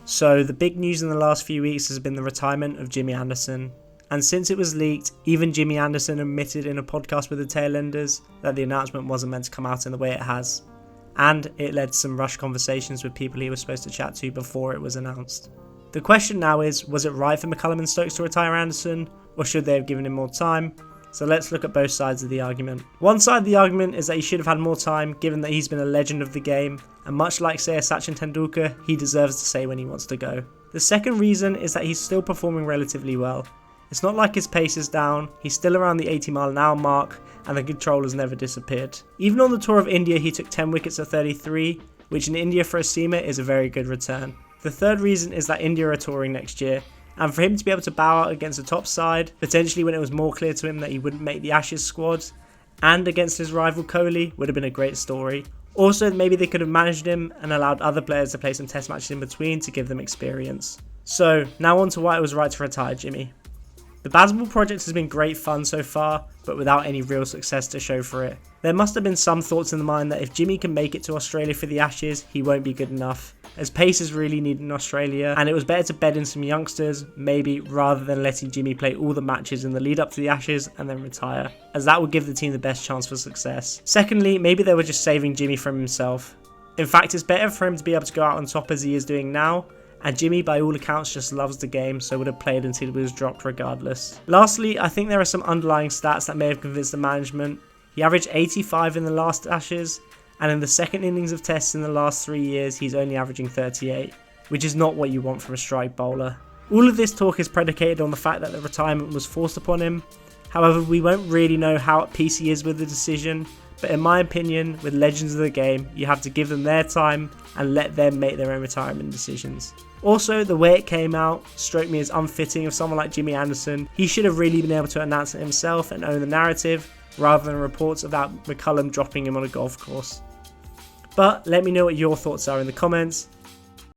So the big news in the last few weeks has been the retirement of Jimmy Anderson. And since it was leaked, even Jimmy Anderson admitted in a podcast with the Tailenders that the announcement wasn't meant to come out in the way it has. And it led to some rushed conversations with people he was supposed to chat to before it was announced. The question now is, was it right for McCullum and Stokes to retire Anderson, or should they have given him more time? So let's look at both sides of the argument. One side of the argument is that he should have had more time, given that he's been a legend of the game, and much like say a Sachin Tendulkar, he deserves to say when he wants to go. The second reason is that he's still performing relatively well. It's not like his pace is down, he's still around the 80-mile-an-hour mark, and the control has never disappeared. Even on the tour of India, he took 10 wickets at 33, which in India for a seamer is a very good return. The third reason is that India are touring next year, and for him to be able to bow out against the top side, potentially when it was more clear to him that he wouldn't make the Ashes squad, and against his rival Kohli, would have been a great story. Also, maybe they could have managed him and allowed other players to play some test matches in between to give them experience. So, now on to why it was right to retire Jimmy. The Bazball project has been great fun so far, but without any real success to show for it. There must have been some thoughts in the mind that if Jimmy can make it to Australia for the Ashes, he won't be good enough, as pace is really needed in Australia, and it was better to bed in some youngsters, maybe, rather than letting Jimmy play all the matches in the lead up to the Ashes and then retire, as that would give the team the best chance for success. Secondly, maybe they were just saving Jimmy from himself. In fact, it's better for him to be able to go out on top as he is doing now, and Jimmy by all accounts just loves the game, so would have played until he was dropped regardless. Lastly, I think there are some underlying stats that may have convinced the management. He averaged 85 in the last Ashes, and in the second innings of tests in the last 3 years he's only averaging 38, which is not what you want from a strike bowler. All of this talk is predicated on the fact that the retirement was forced upon him. However, we won't really know how at peace he is with the decision, but in my opinion, with legends of the game, you have to give them their time and let them make their own retirement decisions. Also, the way it came out struck me as unfitting of someone like Jimmy Anderson. He should have really been able to announce it himself and own the narrative, rather than reports about McCullum dropping him on a golf course. But let me know what your thoughts are in the comments.